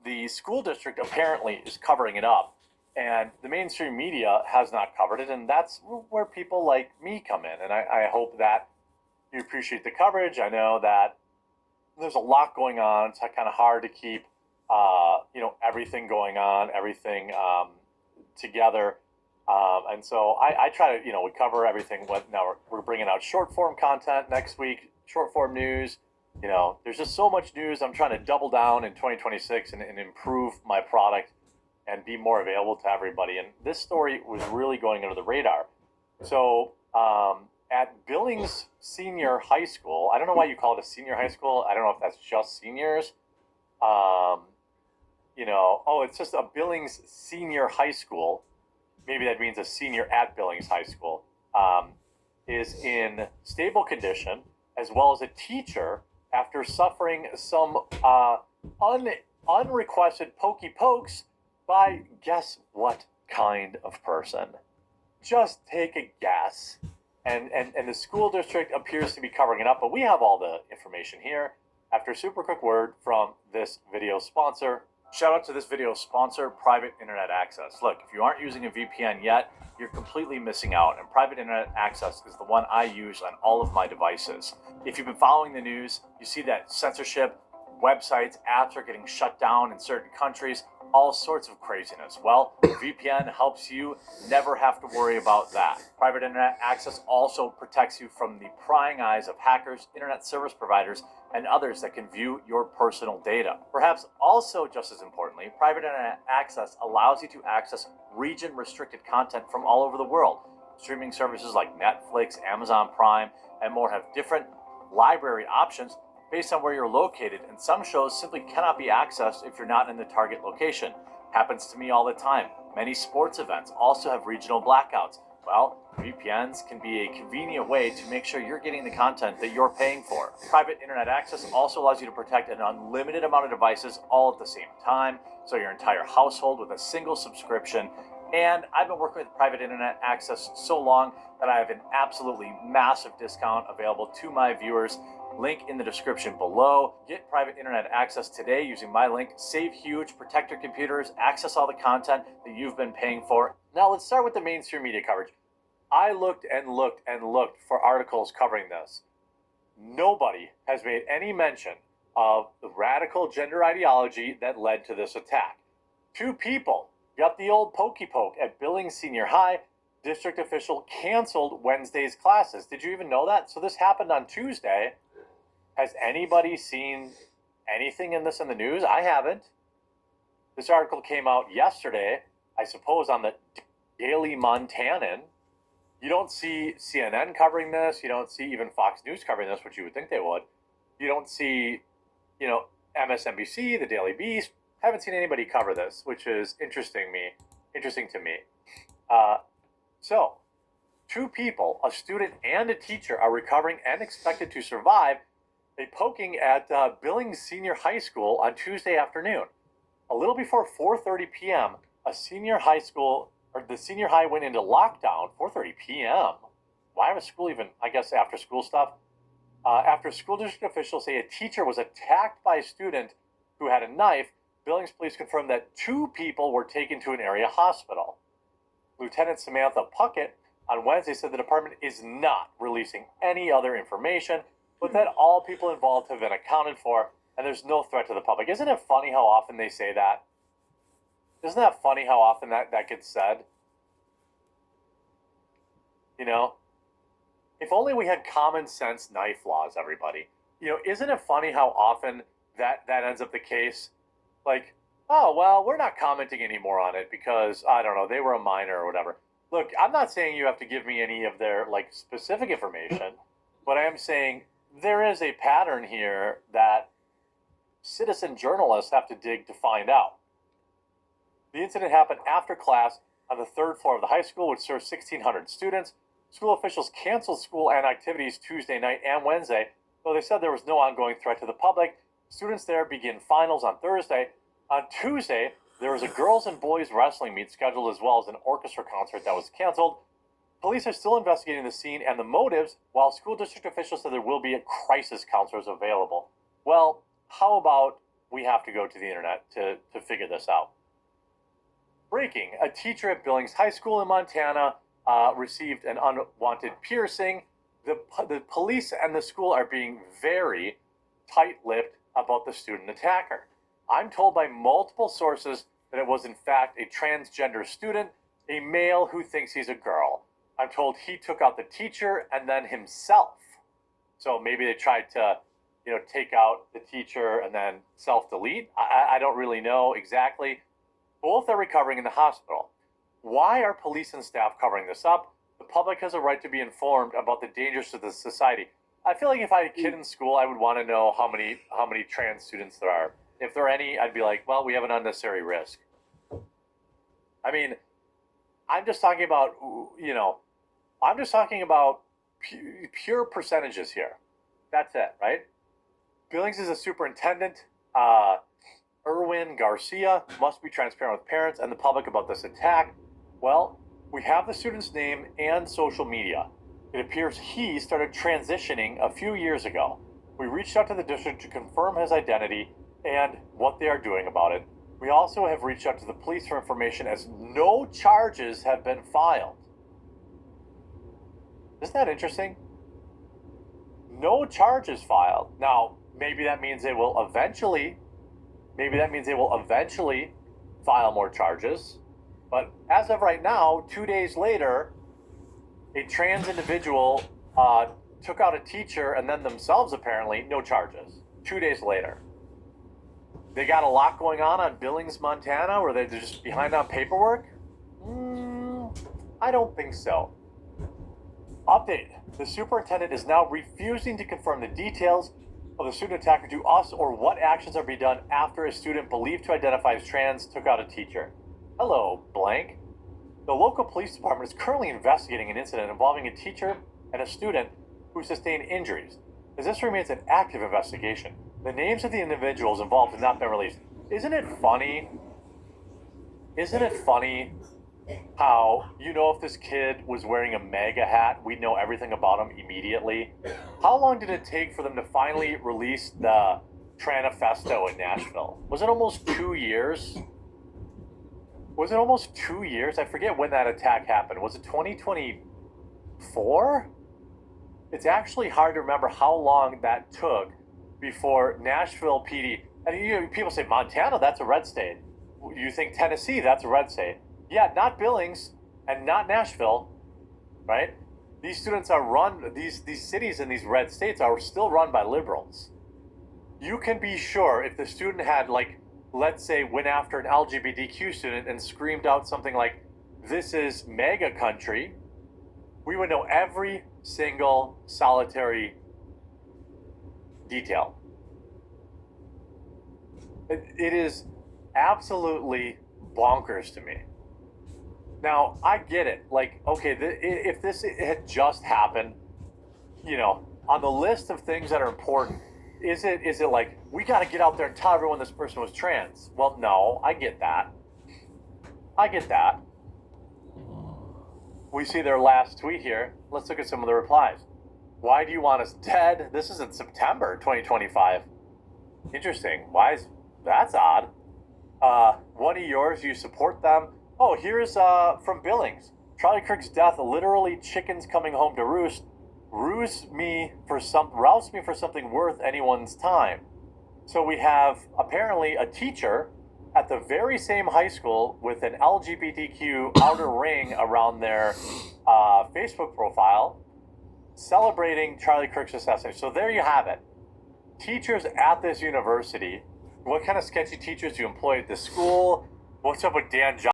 the school district apparently is covering it up, and the mainstream media has not covered it, and that's where people like me come in. And I hope that you appreciate the coverage. I know that there's a lot going on. It's kind of hard to keep, everything going on, everything together. And so I try to, we cover everything. Now we're bringing out short form content next week, short form news. There's just so much news. I'm trying to double down in 2026 and improve my product and be more available to everybody. And this story was really going under the radar. So at Billings Senior High School, I don't know why you call it a senior high school. I don't know if that's just seniors. It's just a Billings Senior High School. Maybe that means a senior at Billings High School, is in stable condition, as well as a teacher after suffering some unrequested pokey pokes by guess what kind of person? Just take a guess. And the school district appears to be covering it up, but we have all the information here after a super quick word from this video sponsor. Shout out to this video sponsor, Private Internet Access. Look, if you aren't using a VPN yet, you're completely missing out, and Private Internet Access is the one I use on all of my devices. If you've been following the news, you see that censorship, websites, apps are getting shut down in certain countries, all sorts of craziness. Well, VPN helps you never have to worry about that. Private Internet Access also protects you from the prying eyes of hackers, internet service providers, and others that can view your personal data. Perhaps also just as importantly, Private Internet Access allows you to access region-restricted content from all over the world. Streaming services like Netflix, Amazon Prime, and more have different library options based on where you're located, and some shows simply cannot be accessed if you're not in the target location. Happens to me all the time. Many sports events also have regional blackouts. Well, VPNs can be a convenient way to make sure you're getting the content that you're paying for. Private Internet Access also allows you to protect an unlimited amount of devices all at the same time, so your entire household with a single subscription. And I've been working with Private Internet Access so long that I have an absolutely massive discount available to my viewers. Link in the description below. Get Private Internet Access today using my link. Save huge, protect your computers, access all the content that you've been paying for. Now let's start with the mainstream media coverage. I looked and looked and looked for articles covering this. Nobody has made any mention of the radical gender ideology that led to this attack. 2 people got the old pokey poke at Billings Senior High. District official canceled Wednesday's classes. Did you even know that? So this happened on Tuesday. Has anybody seen anything in this in the news? I haven't. This article came out yesterday, I suppose, on the Daily Montanan. You don't see CNN covering this. You don't see even Fox News covering this, which you would think they would. You don't see, MSNBC, the Daily Beast. Haven't seen anybody cover this, which is interesting to me. So, 2 people, a student and a teacher, are recovering and expected to survive a poking at Billings Senior High School on Tuesday afternoon. A little before 4:30 p.m., the senior high went into lockdown. 4:30 p.m. Why was school even, I guess, after school stuff? After school district officials say a teacher was attacked by a student who had a knife, Billings police confirmed that 2 people were taken to an area hospital. Lieutenant Samantha Puckett on Wednesday said the department is not releasing any other information, but that all people involved have been accounted for, and there's no threat to the public. Isn't it funny how often they say that? Isn't that funny how often that gets said? If only we had common sense knife laws, everybody. Isn't it funny how often that ends up the case? Like, oh, well, we're not commenting anymore on it because, I don't know, they were a minor or whatever. Look, I'm not saying you have to give me any of their, specific information, but I am saying there is a pattern here that citizen journalists have to dig to find out. The incident happened after class on the 3rd floor of the high school, which serves 1,600 students. School officials canceled school and activities Tuesday night and Wednesday, though they said there was no ongoing threat to the public. Students there begin finals on Thursday. On Tuesday, there was a girls and boys wrestling meet scheduled, as well as an orchestra concert that was canceled. Police are still investigating the scene and the motives, while school district officials said there will be crisis counselors available. Well, how about we have to go to the internet to figure this out. Breaking: a teacher at Billings High School in Montana received an unwanted piercing. The police and the school are being very tight-lipped about the student attacker. I'm told by multiple sources that it was in fact a transgender student, a male who thinks he's a girl. I'm told he took out the teacher and then himself. So maybe they tried to, take out the teacher and then self-delete. I don't really know exactly. Both are recovering in the hospital. Why are police and staff covering this up? The public has a right to be informed about the dangers to the society. I feel like if I had a kid in school, I would want to know how many trans students there are. If there are any, I'd be like, well, we have an unnecessary risk. I mean, I'm just talking about, pure percentages here. That's it, right? Billings is a superintendent. Erwin Garcia must be transparent with parents and the public about this attack. Well, we have the student's name and social media. It appears he started transitioning a few years ago. We reached out to the district to confirm his identity and what they are doing about it. We also have reached out to the police for information as no charges have been filed. Isn't that interesting? No charges filed. Now, maybe that means they will eventually file more charges. But as of right now, 2 days later, a trans individual took out a teacher and then themselves apparently, no charges. 2 days later. They got a lot going on Billings, Montana, where they're just behind on paperwork? I don't think so. Update: the superintendent is now refusing to confirm the details of the student attacker to us or what actions are being done after a student believed to identify as trans took out a teacher. Hello, blank. The local police department is currently investigating an incident involving a teacher and a student who sustained injuries. As this remains an active investigation, the names of the individuals involved have not been released. Isn't it funny how, if this kid was wearing a MAGA hat, we'd know everything about him immediately? How long did it take for them to finally release the Tranifesto in Nashville? Was it almost 2 years? I forget when that attack happened. Was it 2024? It's actually hard to remember how long that took before Nashville PD, and people say Montana, that's a red state. You think Tennessee, that's a red state. Yeah, not Billings and not Nashville, right? These students are these cities in these red states are still run by liberals. You can be sure if the student had, let's say, went after an LGBTQ student and screamed out something like, "This is MAGA country," we would know every single solitary detail. It is absolutely bonkers to me. Now, I get it. If this had just happened, on the list of things that are important, is it like, we got to get out there and tell everyone this person was trans? Well, no, I get that. We see their last tweet here. Let's look at some of the replies. Why do you want us dead? This is in September 2025. Interesting. That's odd. One of yours, you support them. Oh, here's from Billings. Charlie Kirk's death, literally chickens coming home to roost, rouse me for something worth anyone's time. So we have apparently a teacher at the very same high school with an LGBTQ outer ring around their Facebook profile celebrating Charlie Kirk's assassination. So there you have it. Teachers at this university. What kind of sketchy teachers do you employ at this school? What's up with Dan Johnson?